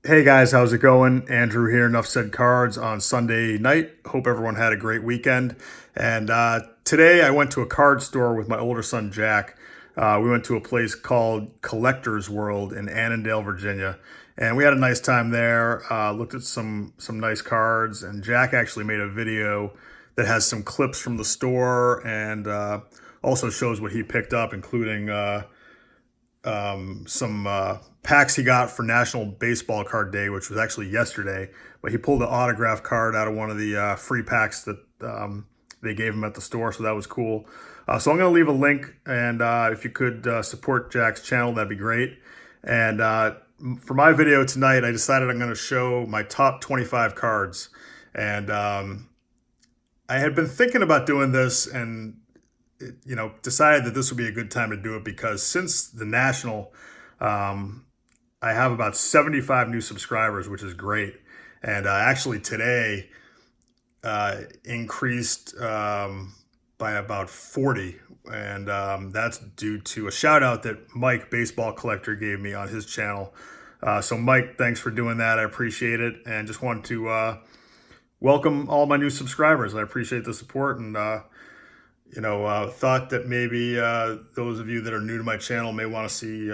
Hey guys, how's it going? Andrew here, Enough Said Cards on Sunday night. Hope everyone had a great weekend. And today I went to a card store with my older son, Jack. We went to a place called Collector's World in Annandale, Virginia. And we had a nice time there, looked at some nice cards. And Jack actually made a video that has some clips from the store and also shows what he picked up, including some packs he got for National Baseball Card Day, which was actually yesterday. But he pulled an autograph card out of one of the free packs that they gave him at the store, so that was cool. So I'm going to leave a link, and if you could support Jack's channel, that'd be great. And for my video tonight, I decided I'm going to show my top 25 cards. And I had been thinking about doing this and decided that this would be a good time to do it because since the National, I have about 75 new subscribers, which is great. And actually today increased by about 40. And that's due to a shout out that Mike, Baseball Collector, gave me on his channel. So Mike, thanks for doing that. I appreciate it. And just wanted to welcome all my new subscribers. I appreciate the support and thought that maybe those of you that are new to my channel may want to see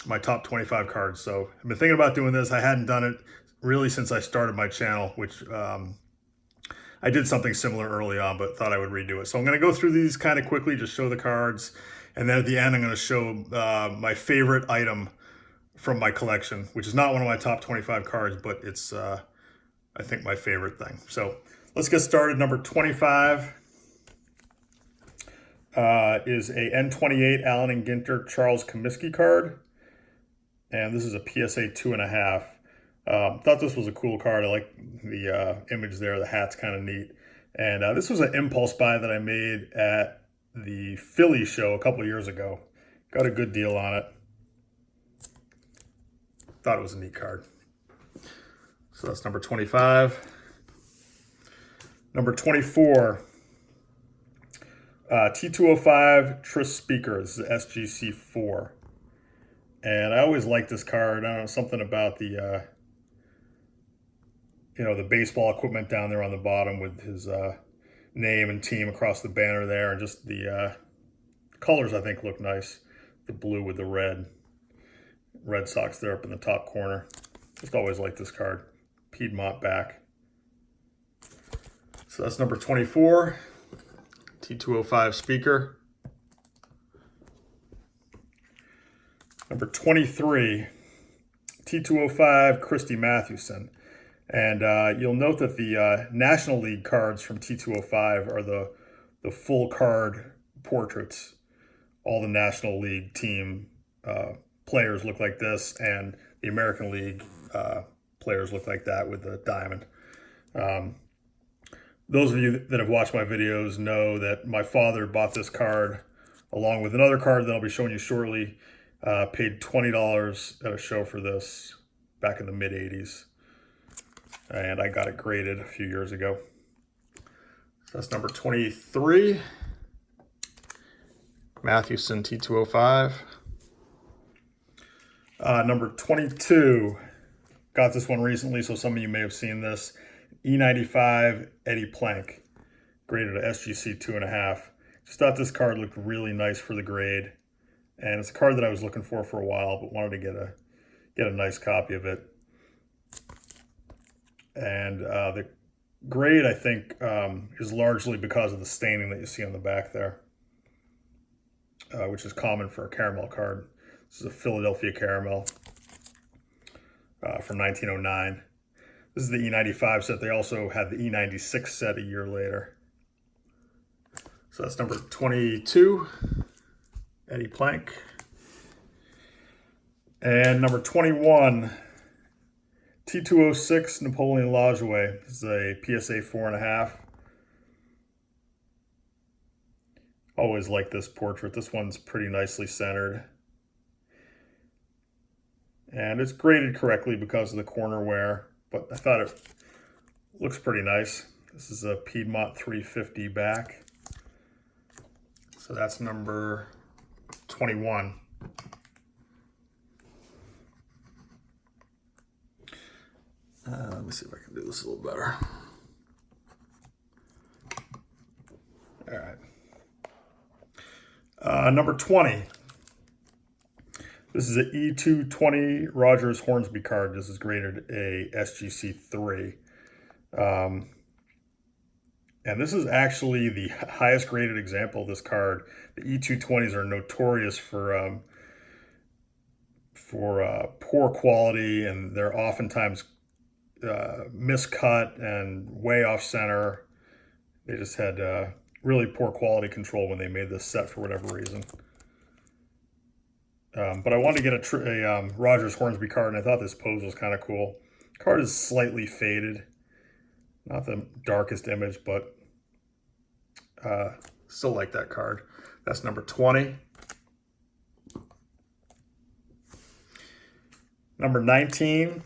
my top 25 cards. So I've been thinking about doing this. I hadn't done it really since I started my channel, which I did something similar early on, but thought I would redo it. So I'm going to go through these kind of quickly, just show the cards. And then at the end, I'm going to show my favorite item from my collection, which is not one of my top 25 cards, but it's, I think, my favorite thing. So let's get started. Number 25. Is a N28 Alan Ginter Charles Comiskey card. And this is a PSA 2.5. Thought this was a cool card. I like the image there. The hat's kind of neat. And this was an impulse buy that I made at the Philly show a couple years ago. Got a good deal on it. Thought it was a neat card. So that's number 25. Number 24. T205 Tris Speaker. This is SGC4. And I always like this card. I don't know, something about the, the baseball equipment down there on the bottom with his name and team across the banner there. And just the colors, I think, look nice. The blue with the red. Red Sox there up in the top corner. Just always like this card. Piedmont back. So that's number 24. T205 speaker. Number 23, T205 Christy Mathewson. And you'll note that the National League cards from T205 are the full card portraits. All the National League team players look like this, and the American League players look like that with the diamond. Those of you that have watched my videos know that my father bought this card along with another card that I'll be showing you shortly. Paid $20 at a show for this back in the mid-'80s. And I got it graded a few years ago. So that's number 23. Mathewson T205. Number 22. Got this one recently, so some of you may have seen this. E95 Eddie Plank, graded at SGC 2.5. Just thought this card looked really nice for the grade, and it's a card that I was looking for a while, but wanted to get a nice copy of it. And the grade, I think, is largely because of the staining that you see on the back there, which is common for a caramel card. This is a Philadelphia caramel from 1909. This is the E95 set. They also had the E96 set a year later. So that's number 22, Eddie Plank. And number 21, T206 Napoleon Lajoie. This is a PSA 4.5. Always like this portrait. This one's pretty nicely centered. And it's graded correctly because of the corner wear, but I thought it looks pretty nice. This is a Piedmont 350 back. So that's number 21. Let me see if I can do this a little better. All right. Number 20. This is an E220 Rogers Hornsby card. This is graded a SGC 3. And this is actually the highest graded example of this card. The E220s are notorious for poor quality, and they're oftentimes miscut and way off center. They just had really poor quality control when they made this set for whatever reason. But I wanted to get a Rogers Hornsby card, and I thought this pose was kind of cool. The card is slightly faded. Not the darkest image, but still like that card. That's number 20. Number 19,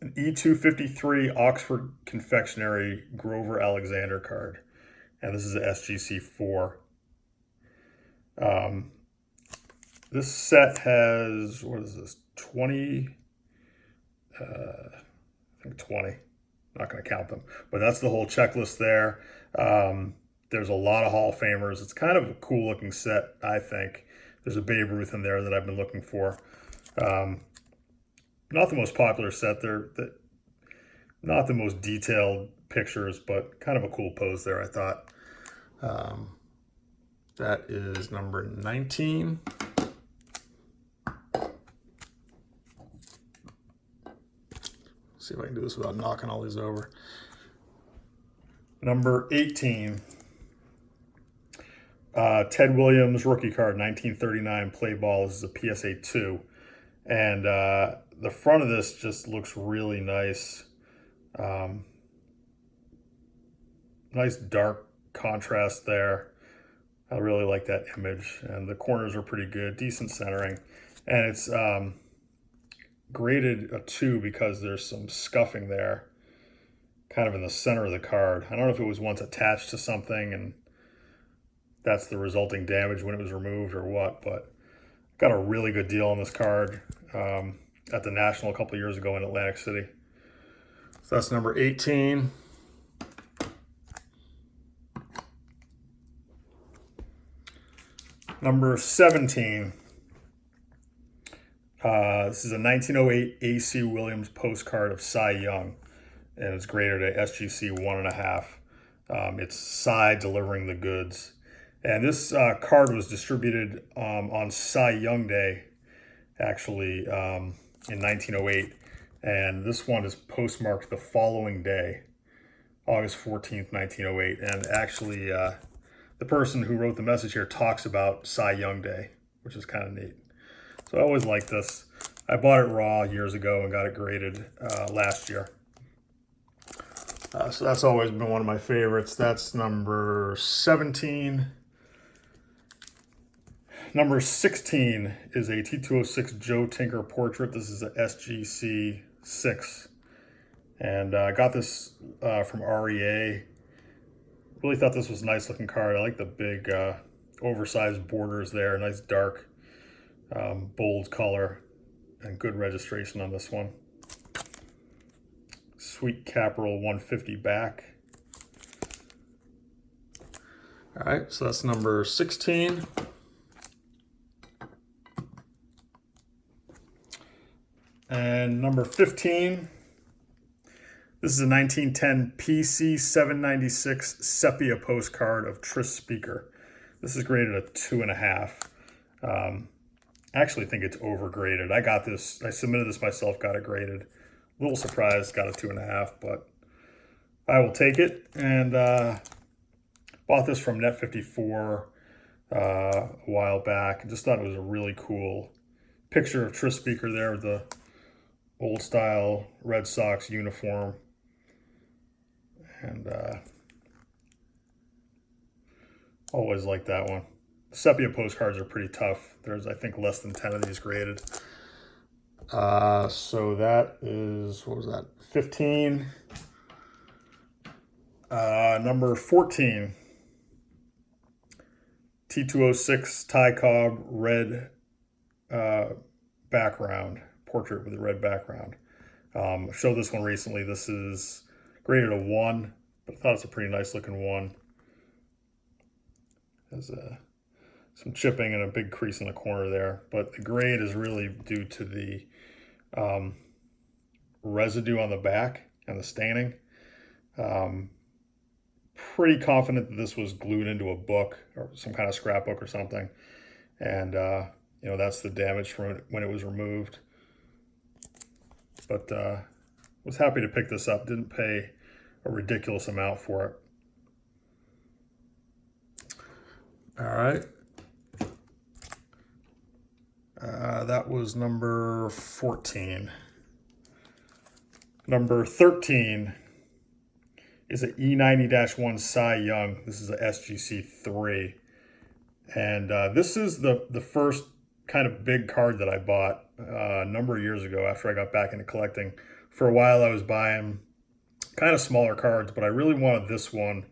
an E253 Oxford Confectionery Grover Alexander card. And this is a SGC 4. This set has, what is this, 20? I think 20. Not going to count them, but that's the whole checklist there. There's a lot of Hall of Famers. It's kind of a cool looking set, I think. There's a Babe Ruth in there that I've been looking for. Not the most popular set. They're not the most detailed pictures, but kind of a cool pose there, I thought. That is number 19. See if I can do this without knocking all these over. Number 18. Ted Williams rookie card, 1939 play ball. This is a PSA 2. And the front of this just looks really nice. Nice dark contrast there. I really like that image. And the corners are pretty good, decent centering. And it's graded a 2 because there's some scuffing there, kind of in the center of the card. I don't know if it was once attached to something and that's the resulting damage when it was removed or what, but got a really good deal on this card at the National a couple of years ago in Atlantic City. So that's number 18. Number 17. This is a 1908 AC Williams postcard of Cy Young, and it's graded at SGC 1.5. It's Cy delivering the goods. And this card was distributed on Cy Young Day, actually, in 1908. And this one is postmarked the following day, August 14th, 1908. And actually, the person who wrote the message here talks about Cy Young Day, which is kind of neat. So I always like this. I bought it raw years ago and got it graded last year. So that's always been one of my favorites. That's number 17. Number 16 is a T206 Joe Tinker portrait. This is a SGC 6. And I got this from REA. Really thought this was a nice looking card. I like the big oversized borders there. Nice dark, bold color. And good registration on this one. Sweet Capital 150 back. All right, so that's number 16. And number 15, this is a 1910 PC 796 Sepia postcard of Tris Speaker. This is graded a 2.5. I actually think it's overgraded. I got this, I submitted this myself, got it graded. A little surprised, got a 2.5, but I will take it. And bought this from Net54 a while back. Just thought it was a really cool picture of Tris Speaker there with the old style Red Sox uniform. And always like that one. Sepia postcards are pretty tough. There's, I think, less than 10 of these graded. So that is, what was that, 15. Number 14, T206 Ty Cobb red background, portrait with a red background. I showed this one recently. This is graded a 1, but I thought it's a pretty nice looking one. Has some chipping and a big crease in the corner there, but the grade is really due to the residue on the back and the staining. Pretty confident that this was glued into a book or some kind of scrapbook or something, and you know, that's the damage from it when it was removed. But was happy to pick this up. Didn't pay a ridiculous amount for it. All right. That was number 14. Number 13 is an E90-1 Cy Young. This is a SGC3. And this is the first kind of big card that I bought a number of years ago after I got back into collecting. For a while I was buying kind of smaller cards, but I really wanted this one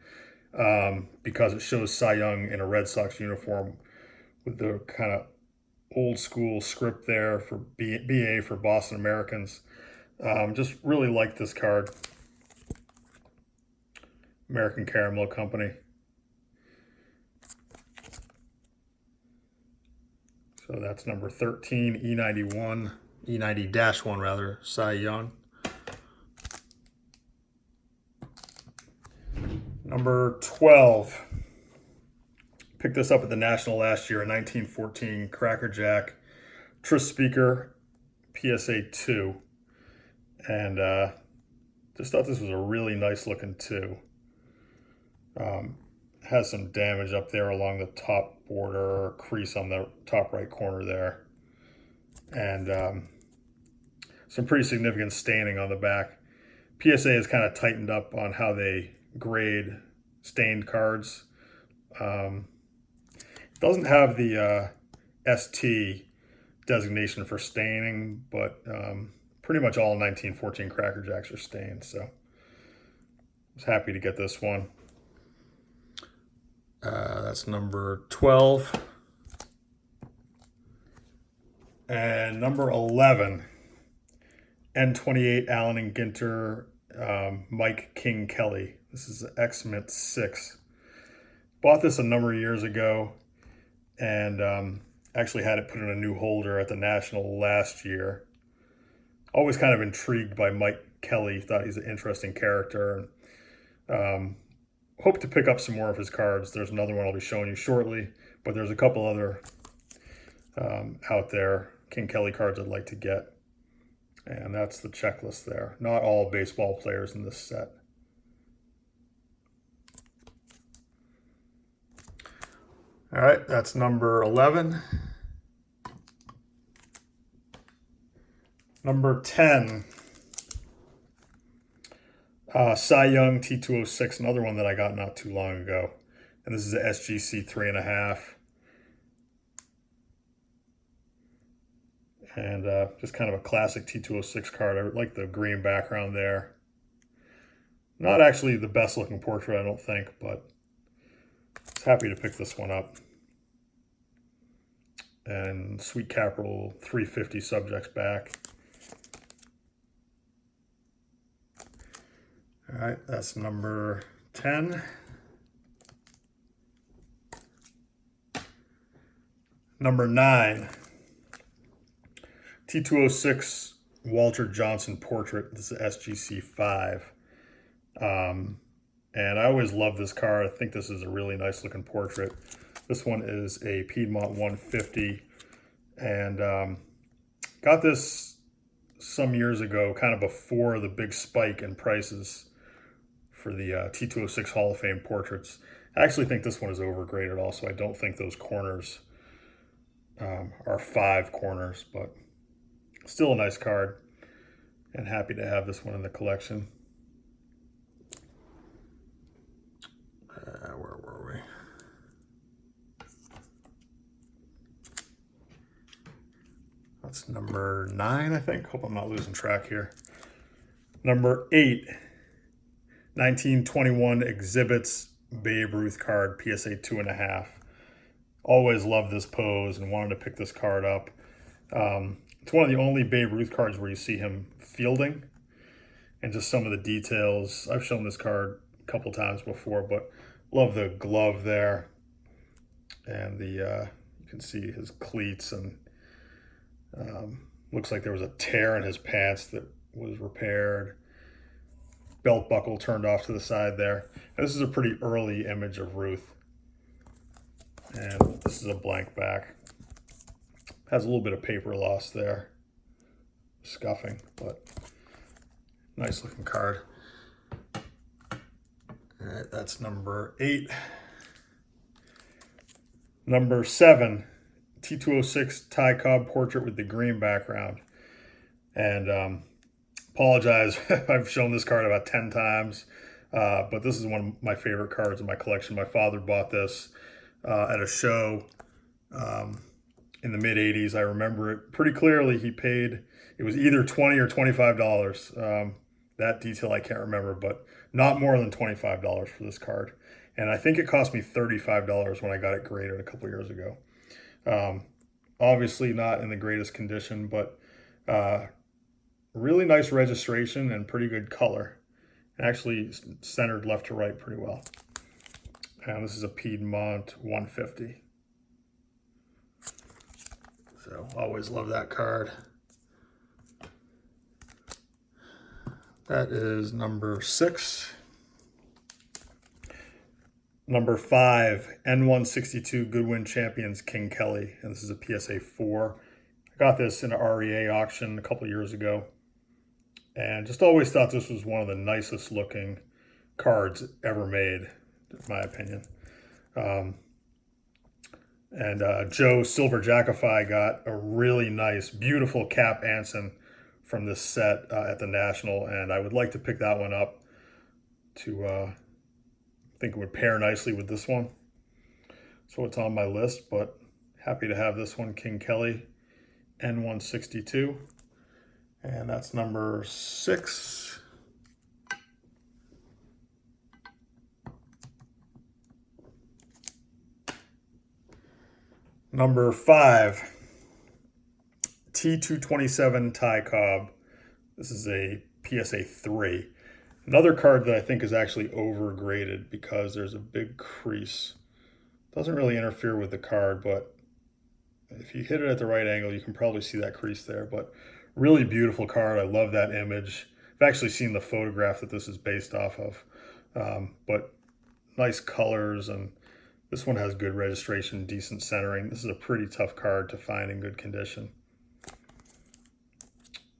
because it shows Cy Young in a Red Sox uniform with the kind of old school script there for BA for Boston Americans. Just really like this card. American Caramel Company. So that's number 13, E90-1 rather, Cy Young. Number 12. Picked this up at the National last year, a 1914 Cracker Jack Tris Speaker PSA 2. And just thought this was a really nice looking 2. Has some damage up there along the top border, crease on the top right corner there. And some pretty significant staining on the back. PSA is kind of tightened up on how they grade stained cards. Doesn't have the ST designation for staining, but pretty much all 1914 Cracker Jacks are stained, so I was happy to get this one. That's number 12. And number 11, N28 Alan Ginter, Mike King Kelly. This is an X-Mint 6. Bought this a number of years ago and actually had it put in a new holder at the National last year. Always kind of intrigued by Mike Kelly. Thought he's an interesting character. Hope to pick up some more of his cards. There's another one I'll be showing you shortly, but there's a couple other out there, King Kelly cards I'd like to get. And that's the checklist there. Not all baseball players in this set. All right, that's number 11. Number 10. Cy Young T206, another one that I got not too long ago. And this is a SGC 3.5. And just kind of a classic T206 card. I like the green background there. Not actually the best looking portrait, I don't think, but I was happy to pick this one up. And Sweet Capital 350 subjects back. All right, that's number 10. Number 9, T206 Walter Johnson portrait. This is SGC 5. And I always love this card. I think this is a really nice looking portrait. This one is a Piedmont 150. And got this some years ago, kind of before the big spike in prices for the T206 Hall of Fame portraits. I actually think this one is overgraded also. I don't think those corners are 5 corners, but still a nice card, and happy to have this one in the collection. Where were we? That's number 9, I think. Hope I'm not losing track here. Number 8, 1921 Exhibits Babe Ruth card, PSA 2.5. Always loved this pose and wanted to pick this card up. It's one of the only Babe Ruth cards where you see him fielding, and just some of the details. I've shown this card a couple times before, but love the glove there. And the you can see his cleats, and looks like there was a tear in his pants that was repaired. Belt buckle turned off to the side there. And this is a pretty early image of Ruth. And this is a blank back. Has a little bit of paper loss there. Scuffing, but nice looking card. All right, that's number 8. Number 7, T206 Ty Cobb portrait with the green background. And apologize, I've shown this card about 10 times, but this is one of my favorite cards in my collection. My father bought this at a show in the mid-'80s. I remember it pretty clearly. He paid, it was either $20 or $25. That detail I can't remember, but not more than $25 for this card. And I think it cost me $35 when I got it graded a couple years ago. Obviously not in the greatest condition, but really nice registration and pretty good color. Actually centered left to right pretty well. And this is a Piedmont 150. So always love that card. That is number 6. Number 5, N162 Goodwin Champions King Kelly, and this is a PSA 4. I got this in an REA auction a couple years ago, and just always thought this was one of the nicest looking cards ever made, in my opinion. Joe Silver Jackify got a really nice, beautiful Cap Anson from this set at the National, and I would like to pick that one up to I think it would pair nicely with this one. So it's on my list, but happy to have this one, King Kelly N162. And that's number 6. Number 5, T227 Ty Cobb. This is a PSA 3. Another card that I think is actually overgraded because there's a big crease. Doesn't really interfere with the card, but if you hit it at the right angle, you can probably see that crease there. But really beautiful card. I love that image. I've actually seen the photograph that this is based off of. But nice colors, and this one has good registration, decent centering. This is a pretty tough card to find in good condition.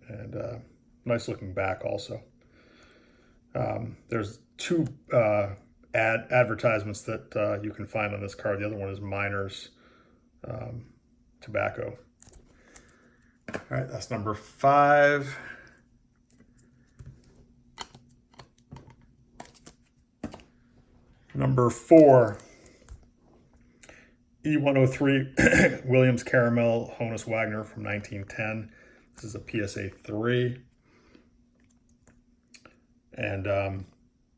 And nice looking back also. There's 2 advertisements that you can find on this card. The other one is Miners Tobacco. All right, that's number 5. Number 4, E103 Williams Caramel Hans Wagner from 1910. This is a PSA 3. And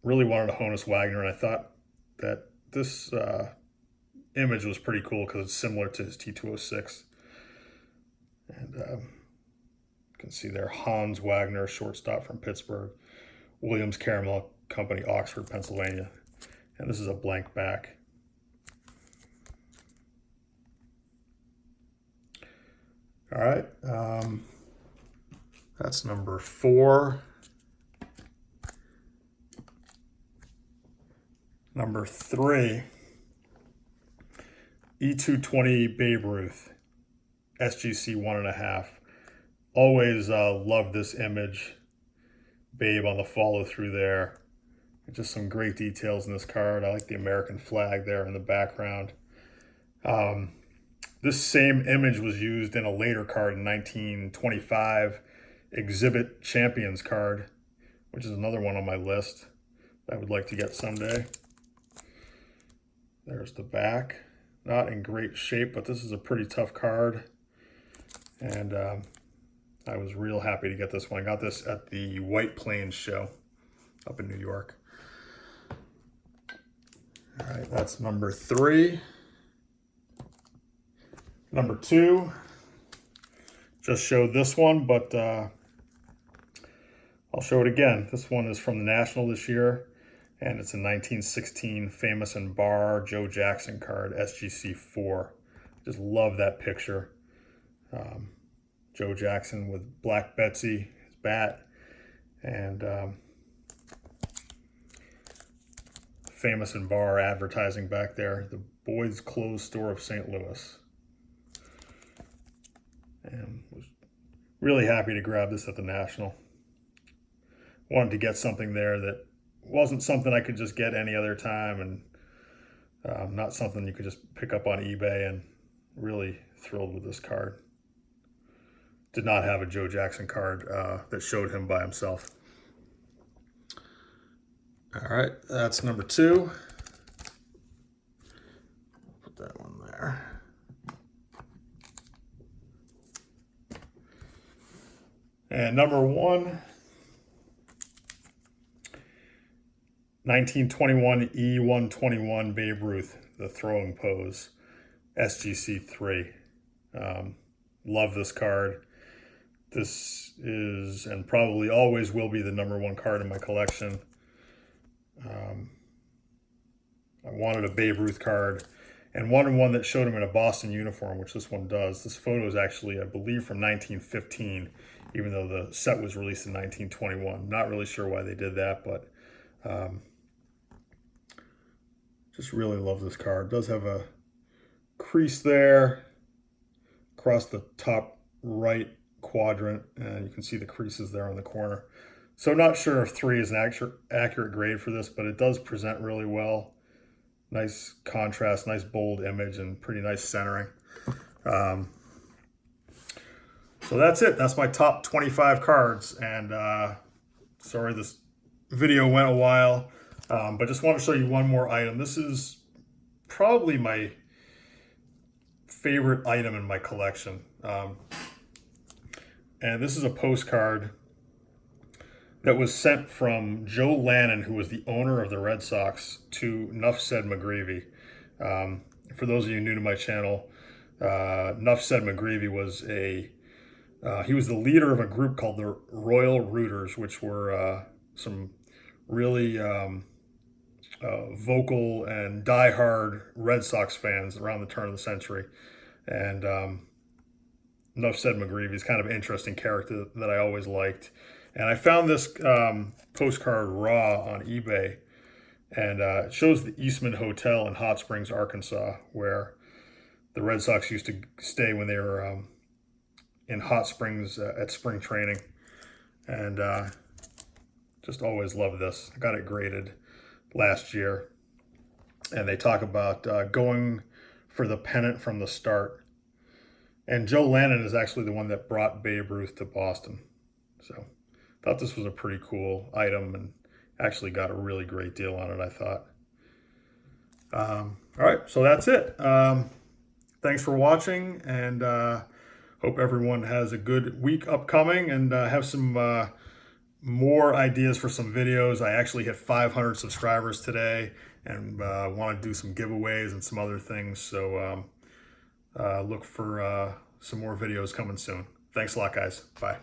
really wanted a Honus Wagner, and I thought that this image was pretty cool because it's similar to his T206. And you can see there, Hans Wagner, shortstop from Pittsburgh, Williams Caramel Company, Oxford, Pennsylvania. And this is a blank back. All right, that's number 4. Number 3, E220 Babe Ruth, SGC 1.5. Always loved this image. Babe on the follow through there. Just some great details in this card. I like the American flag there in the background. This same image was used in a later card in 1925 Exhibit Champions card, which is another one on my list that I would like to get someday. There's the back. Not in great shape, but this is a pretty tough card. And I was real happy to get this one. I got this at the White Plains show up in New York. All right, that's number 3. Number 2, just showed this one, but I'll show it again. This one is from the National this year, and it's a 1916 Famous and Bar Joe Jackson card, SGC 4. Just love that picture. Joe Jackson with Black Betsy, his bat, and Famous and Bar advertising back there, the Boys Clothes Store of St. Louis. And was really happy to grab this at the National. Wanted to get something there that wasn't something I could just get any other time, and not something you could just pick up on eBay, and really thrilled with this card. Did not have a Joe Jackson card that showed him by himself. All right, that's number 2. Put that one there. And number 1, 1921 E121 Babe Ruth, the throwing pose, SGC 3. Love this card. This is, and probably always will be, the number 1 card in my collection. I wanted a Babe Ruth card and wanted one that showed him in a Boston uniform, which this one does. This photo is actually, I believe, from 1915, even though the set was released in 1921. Not really sure why they did that, but just really love this card. It does have a crease there across the top right quadrant, and you can see the creases there on the corner. So not sure if 3 is an accurate grade for this, but it does present really well. Nice contrast, nice bold image, and pretty nice centering. So that's it. That's my top 25 cards. And sorry this video went a while, but just want to show you one more item. This is probably my favorite item in my collection. And this is a postcard that was sent from Joe Lannon, who was the owner of the Red Sox, to Nuff Said McGreevy. For those of you new to my channel, Nuff Said McGreevy was he was the leader of a group called the Royal Rooters, which were some really vocal and diehard Red Sox fans around the turn of the century. And Nuff Said McGreevy is kind of an interesting character that I always liked. And I found this postcard raw on eBay, and it shows the Eastman Hotel in Hot Springs, Arkansas, where the Red Sox used to stay when they were in Hot Springs at spring training. And just always loved this. I got it graded last year. And they talk about going for the pennant from the start. And Joe Lannon is actually the one that brought Babe Ruth to Boston. So thought this was a pretty cool item, and actually got a really great deal on it, I thought. All right, so that's it. Thanks for watching, and hope everyone has a good week upcoming, and have some more ideas for some videos. I actually hit 500 subscribers today, and want to do some giveaways and some other things. So look for some more videos coming soon. Thanks a lot, guys. Bye.